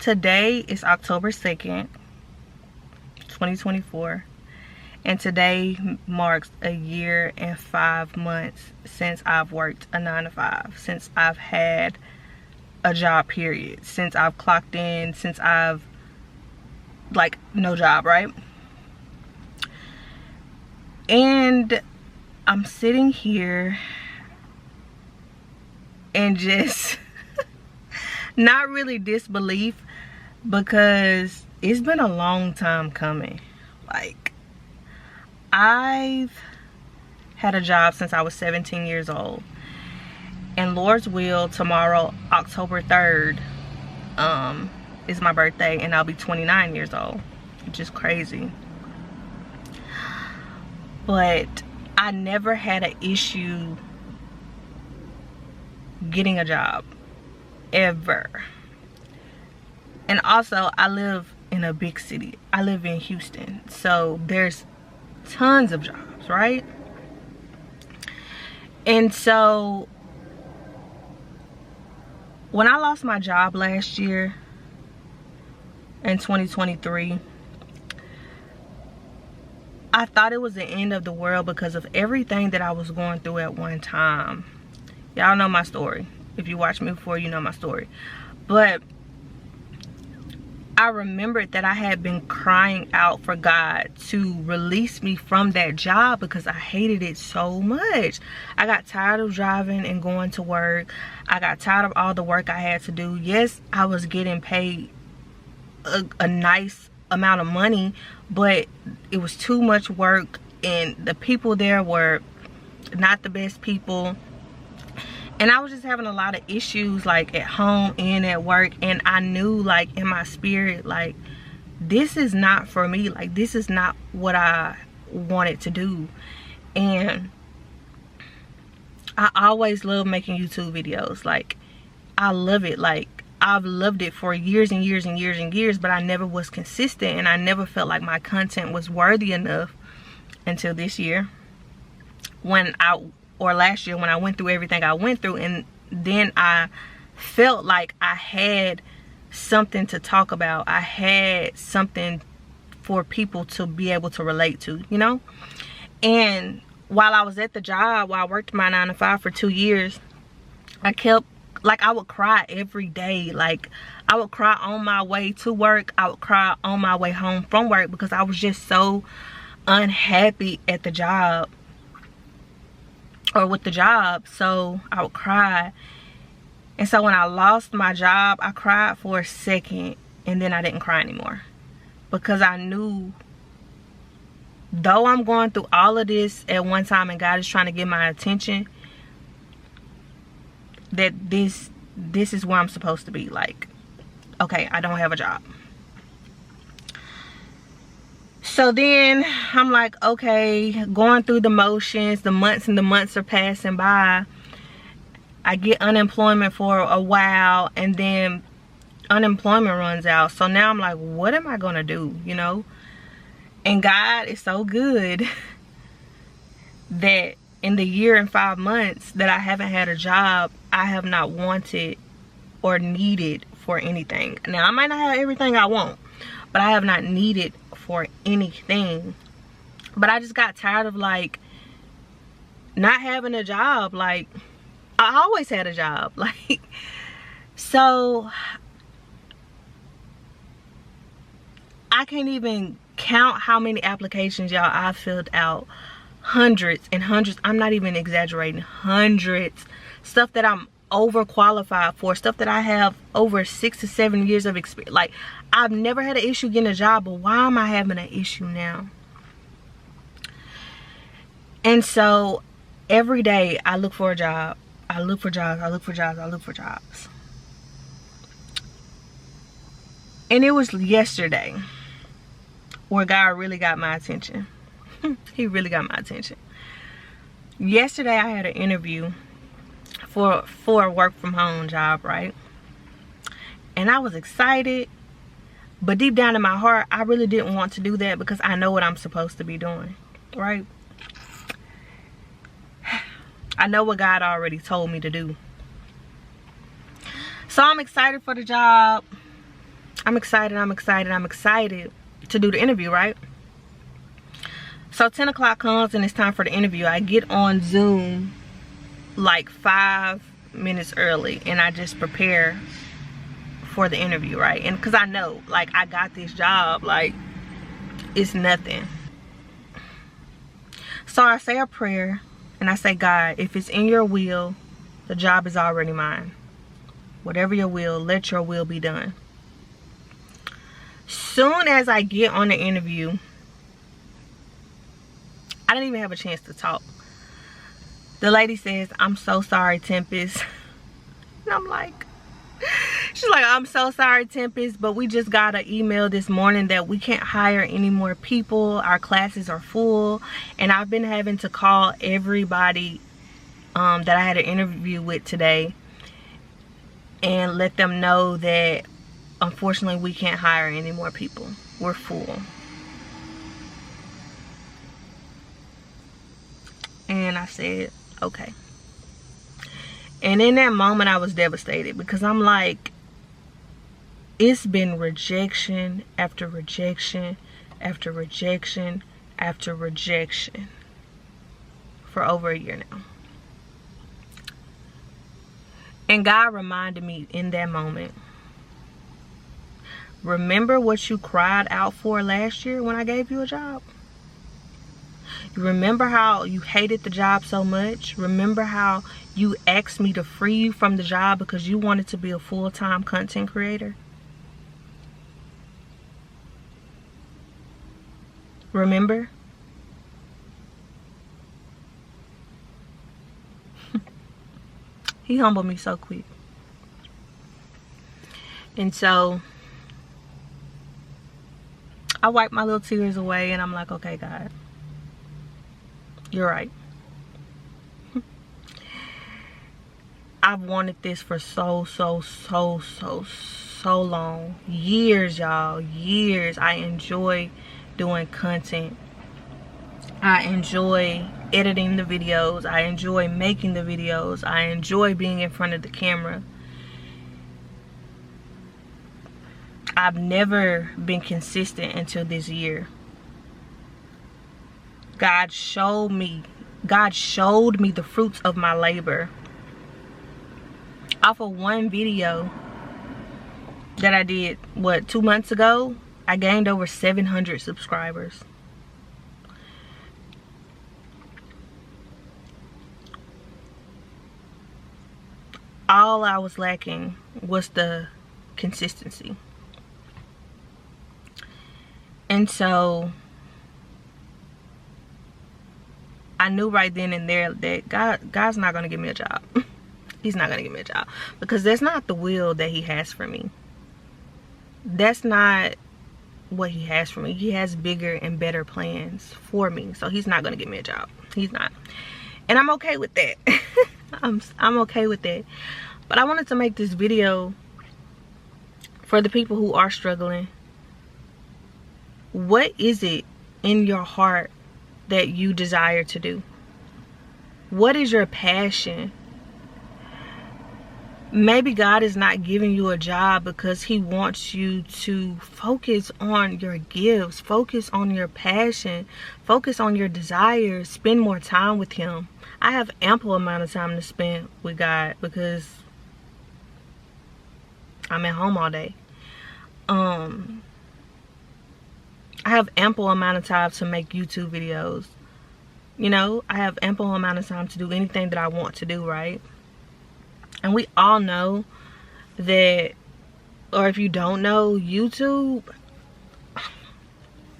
Today is October 2nd, 2024. And today marks a year and 5 months since I've worked a 9-to-5. Since I've had a job, period. Since I've clocked in. Since I've, like, no job, right? And I'm sitting here and just not really disbelief, because it's been a long time coming. Like, I've had a job since I was 17 years old, and Lord's will, tomorrow, October 3rd, is my birthday, and I'll be 29 years old, which is crazy. But I never had an issue getting a job, ever. And also, I live in a big city. I live in Houston, so there's tons of jobs, right? And so when I lost my job last year in 2023, I thought it was the end of the world because of everything that I was going through at one time. Y'all know my story. If you watched me before, you know my story. But I remembered that I had been crying out for God to release me from that job because I hated it so much. I got tired of driving and going to work. I got tired of all the work I had to do. Yes, I was getting paid a nice amount of money, but it was too much work, and the people there were not the best people. And I was just having a lot of issues, like, at home and at work. And I knew, like, in my spirit, like, this is not for me. Like, this is not what I wanted to do. And I always love making YouTube videos. Like, I love it. Like, I've loved it for years and years and years and years, but I never was consistent, and I never felt like my content was worthy enough until this year, or last year, when I went through everything I went through, and then I felt like I had something to talk about. I had something for people to be able to relate to, you know? And while I was at the job, while I worked my 9-to-5 for 2 years, I would cry every day. Like, I would cry on my way to work. I would cry on my way home from work because I was just so unhappy at the job, or with the job. So I would cry. And so when I lost my job, I cried for a second, and then I didn't cry anymore, because I knew, though I'm going through all of this at one time and God is trying to get my attention, that this is where I'm supposed to be. Like, okay, I don't have a job. So then I'm like, okay, going through the motions, the months and the months are passing by. I get unemployment for a while, and then unemployment runs out. So now I'm like, what am I gonna do, you know? And God is so good that in the year and 5 months that I haven't had a job, I have not wanted or needed for anything. Now, I might not have everything I want, but I have not needed for anything. But I just got tired of, like, not having a job. Like, I always had a job. Like, so I can't even count how many applications, y'all, I filled out. Hundreds and hundreds. I'm not even exaggerating. Hundreds. Stuff that I'm overqualified for, stuff that I have over 6 to 7 years of experience. Like, I've never had an issue getting a job, but why am I having an issue now? And so every day I look for a job. I look for jobs. I look for jobs. I look for jobs. And it was yesterday where God really got my attention. He really got my attention. Yesterday I had an interview for a work from home job, right? And I was excited, but deep down in my heart, I really didn't want to do that because I know what I'm supposed to be doing, right? I know what God already told me to do. So I'm excited for the job. I'm excited to do the interview, right? So 10 o'clock comes and it's time for the interview. I get on Zoom like 5 minutes early and I just prepare for the interview, right? And because I know, like, I got this job, like, it's nothing. So I say a prayer and I say, God, if it's in your will, the job is already mine. Whatever your will, let your will be done. Soon as I get on the interview, I didn't even have a chance to talk. The lady says, I'm so sorry, Tempest. And I'm like, she's like, I'm so sorry, Tempest, but we just got an email this morning that we can't hire any more people. Our classes are full. And I've been having to call everybody that I had an interview with today and let them know that unfortunately we can't hire any more people. We're full. And I said, okay. And in that moment I was devastated because I'm like, it's been rejection after rejection after rejection after rejection for over a year now. And God reminded me in that moment, remember what you cried out for last year when I gave you a job? You remember how you hated the job so much? Remember how you asked me to free you from the job because you wanted to be a full-time content creator? Remember? He humbled me so quick. And so I wiped my little tears away and I'm like, okay, God, you're right. I've wanted this for so long. Years, y'all. Years. I enjoy doing content. I enjoy editing the videos. I enjoy making the videos. I enjoy being in front of the camera. I've never been consistent until this year. God showed me the fruits of my labor. Off of one video that I did, what, 2 months ago, I gained over 700 subscribers. All I was lacking was the consistency. And so I knew right then and there that God's not going to give me a job. He's not going to give me a job because that's not the will that he has for me. That's not what he has for me. He has bigger and better plans for me. So he's not going to give me a job. He's not. And I'm okay with that. I'm okay with that. But I wanted to make this video for the people who are struggling. What is it in your heart that you desire to do? What is your passion? Maybe God is not giving you a job because he wants you to focus on your gifts, focus on your passion, focus on your desires, spend more time with him. I have ample amount of time to spend with God because I'm at home all day. I have ample amount of time to make YouTube videos. You know, I have ample amount of time to do anything that I want to do, right? And we all know that, or if you don't know, YouTube,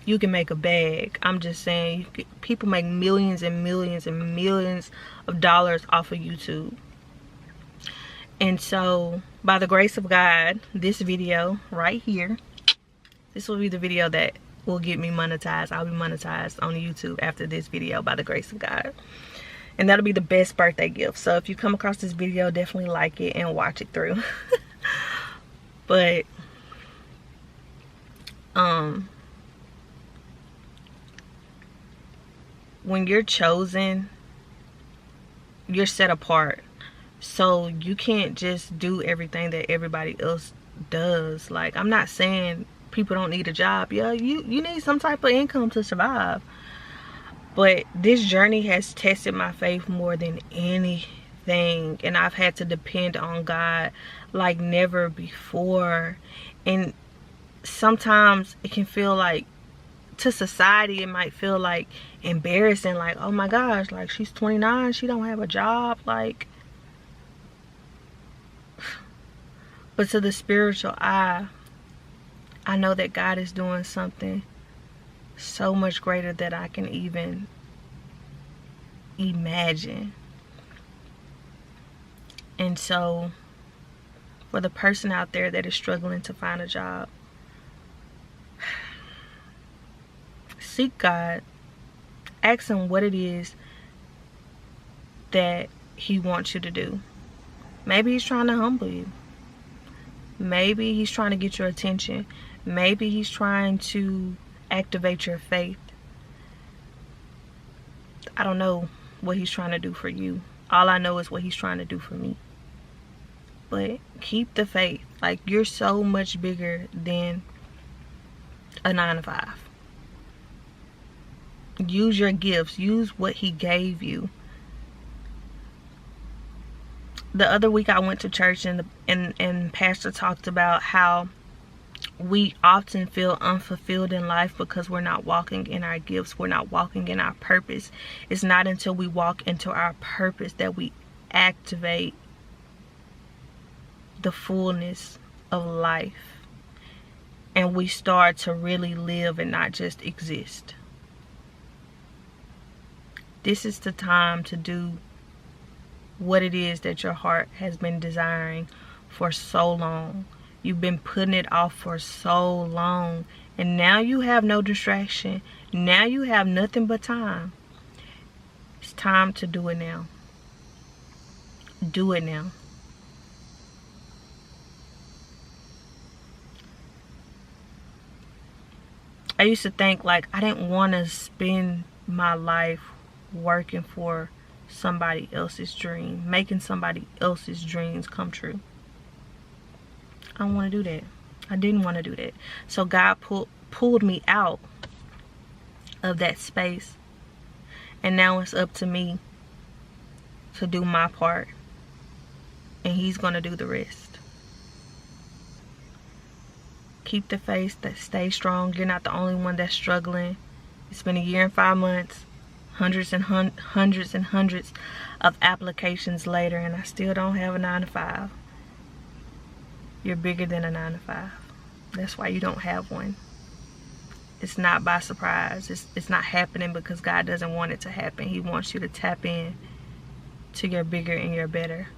you can make a bag. I'm just saying, people make millions and millions and millions of dollars off of YouTube. And so, by the grace of God, this video right here, this will be the video that will get me monetized. I'll be monetized on YouTube after this video, by the grace of God. And that'll be the best birthday gift. So if you come across this video, definitely like it and watch it through. But when you're chosen, you're set apart. So you can't just do everything that everybody else does. Like, I'm not saying people don't need a job. Yeah, you need some type of income to survive. But this journey has tested my faith more than anything. And I've had to depend on God like never before. And sometimes it can feel like, to society, it might feel like embarrassing. Like, oh my gosh, like, she's 29, she don't have a job. Like, but to the spiritual eye, I know that God is doing something so much greater than I can even imagine. And so, for the person out there that is struggling to find a job, seek God. Ask him what it is that he wants you to do. Maybe he's trying to humble you. Maybe he's trying to get your attention. Maybe he's trying to activate your faith. I don't know what he's trying to do for you. All I know is what he's trying to do for me. But keep the faith. Like, you're so much bigger than a 9 to 5. Use your gifts. Use what he gave you. The other week I went to church, and pastor talked about how we often feel unfulfilled in life because we're not walking in our gifts. We're not walking in our purpose. It's not until we walk into our purpose that we activate the fullness of life, and we start to really live and not just exist. This is the time to do what it is that your heart has been desiring for so long. You've been putting it off for so long, and now you have no distraction. Now you have nothing but time. It's time to do it now. Do it now. I used to think, like, I didn't want to spend my life working for somebody else's dream, making somebody else's dreams come true. I don't want to do that. I didn't want to do that. So God pulled me out of that space, and now it's up to me to do my part, and he's going to do the rest. Keep the faith, stay strong. You're not the only one that's struggling. It's been a year and 5 months, hundreds and hundreds of applications later, and I still don't have a 9 to 5. You're bigger than a 9 to 5. That's why you don't have one. It's not by surprise. It's not happening because God doesn't want it to happen. He wants you to tap in to your bigger and your better.